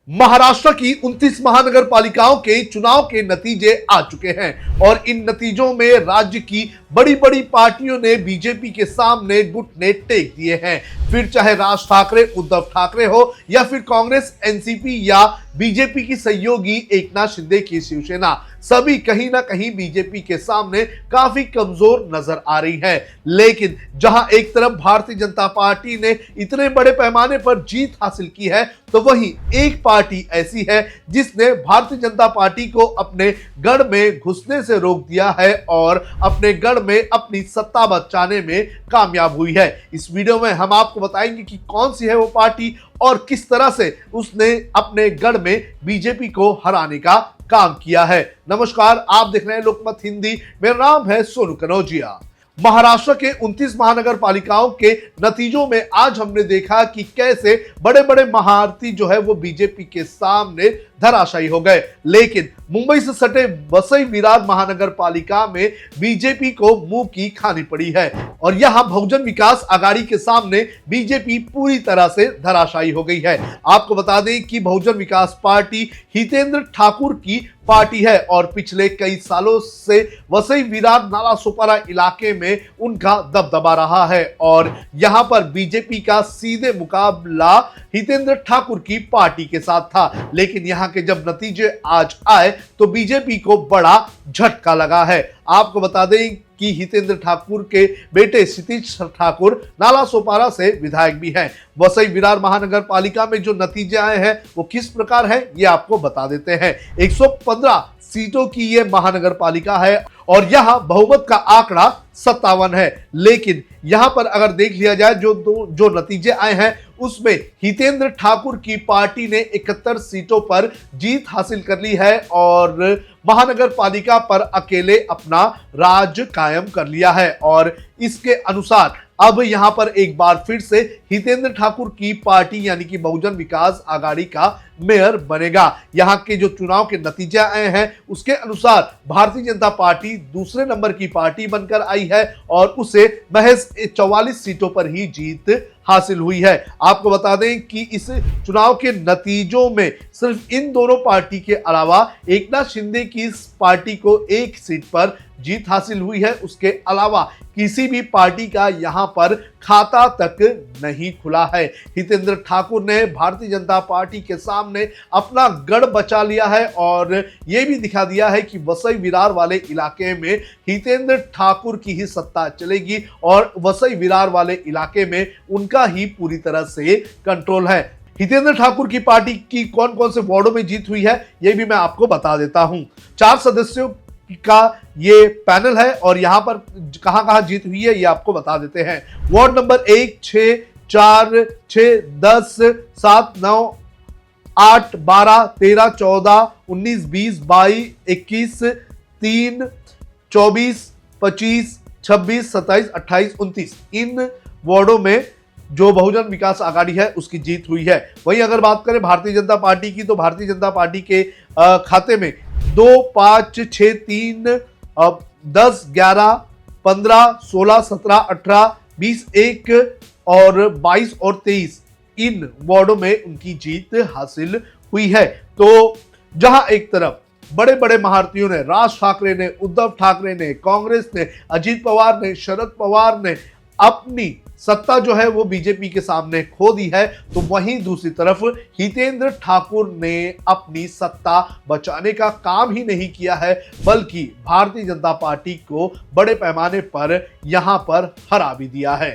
महाराष्ट्र की 29 महानगर पालिकाओं के चुनाव के नतीजे आ चुके हैं और इन नतीजों में राज्य की बड़ी बड़ी पार्टियों ने बीजेपी के सामने घुटने टेक दिए हैं। फिर चाहे राज ठाकरे उद्धव ठाकरे हो या फिर कांग्रेस एनसीपी या बीजेपी की सहयोगी एकनाथ शिंदे की शिवसेना, सभी कहीं ना कहीं बीजेपी के सामने काफी कमजोर नजर आ रही है। लेकिन जहां एक तरफ भारतीय जनता पार्टी ने इतने बड़े पैमाने पर जीत हासिल की है, तो वहीं एक पार्टी ऐसी है जिसने भारतीय जनता पार्टी को अपने गढ़ में घुसने से रोक दिया है और अपने गढ़ में अपनी सत्ता बचाने में कामयाब हुई है। इस वीडियो में हम आपको बताएंगे कि कौन सी है वो पार्टी और किस तरह से उसने अपने गढ़ में बीजेपी को हराने का काम किया है। नमस्कार, आप देख रहे हैं लोकमत हिंदी। मेरा नाम है सोनू कनौजिया। महाराष्ट्र के 29 महानगर पालिकाओं के नतीजों में आज हमने देखा कि कैसे बड़े बड़े महारथी जो है वो बीजेपी के सामने धराशायी हो गए। लेकिन मुंबई से सटे वसई विरार महानगर पालिका में बीजेपी को मुंह की खानी पड़ी है और यहां बहुजन विकास आघाड़ी के सामने बीजेपी पूरी तरह से धराशायी हो गई है। आपको बता दें कि बहुजन विकास पार्टी हितेंद्र ठाकुर की पार्टी है और पिछले कई सालों से वसई विरार नालासोपारा इलाके में उनका दबदबा रहा है और यहां पर बीजेपी का सीधे मुकाबला हितेंद्र ठाकुर की पार्टी के साथ था। लेकिन यहां के जब नतीजे आज आए तो बीजेपी को बड़ा झटका लगा है। आपको बता दें कि हितेंद्र ठाकुर के बेटे क्षितिज ठाकुर नालासोपारा से विधायक भी हैं। वसई विरार महानगर पालिका में जो नतीजे आए हैं वो किस प्रकार है ये आपको बता देते हैं। 115 सीटों की ये महानगर पालिका है और यहाँ बहुमत का आंकड़ा 57 है। लेकिन यहां पर अगर देख लिया जाए जो नतीजे आए हैं उसमें हितेंद्र ठाकुर की पार्टी ने 71 सीटों पर जीत हासिल कर ली है और महानगर पालिका पर अकेले अपना राज कायम कर लिया है और इसके अनुसार अब यहां पर एक बार फिर से हितेंद्र ठाकुर की पार्टी यानी कि बहुजन विकास आघाड़ी का मेयर बनेगा। यहां के जो चुनाव के नतीजे आए हैं उसके अनुसार भारतीय जनता पार्टी दूसरे नंबर की पार्टी बनकर आई है और उसे महज 44 सीटों पर ही जीत हासिल हुई है। आपको बता दें कि इस चुनाव के नतीजों में सिर्फ इन दोनों पार्टी के अलावा एकनाथ शिंदे की इस पार्टी को एक सीट पर जीत हासिल हुई है। उसके अलावा किसी भी पार्टी का यहां पर खाता तक नहीं खुला है। हितेंद्र ठाकुर ने भारतीय जनता पार्टी के सामने अपना गढ़ बचा लिया है और यह भी दिखा दिया है कि वसई विरार वाले इलाके में हितेंद्र ठाकुर की ही सत्ता चलेगी और वसई विरार वाले इलाके में उनका ही पूरी तरह से कंट्रोल है। हितेंद्र ठाकुर की पार्टी की कौन कौन से वार्डों में जीत हुई है यह भी मैं आपको बता देता हूं। 4 सदस्यों का ये पैनल है और यहां पर कहां कहां जीत हुई है ये आपको बता देते हैं। वार्ड नंबर 1, 6, 4, 6, 10, 7, 9, 8, 12, 13, 14, 19, 20, 22, 21, 3, 24, 25, 26, 27, 28, 29 इन वार्डों में जो बहुजन विकास आघाड़ी है उसकी जीत हुई है। वहीं अगर बात करें भारतीय जनता पार्टी की तो भारतीय जनता पार्टी के खाते में 2, 5, 6, 3, 10, 11, 15, 16, 17, 18, 20, 1 और 22 और 23 इन वार्डों में उनकी जीत हासिल हुई है। तो जहां एक तरफ बड़े बड़े महारथियों ने, राज ठाकरे ने, उद्धव ठाकरे ने, कांग्रेस ने, अजीत पवार ने, शरद पवार ने अपनी सत्ता जो है वो बीजेपी के सामने खो दी है, तो वहीं दूसरी तरफ हितेंद्र ठाकुर ने अपनी सत्ता बचाने का काम ही नहीं किया है बल्कि भारतीय जनता पार्टी को बड़े पैमाने पर यहां पर हरा भी दिया है।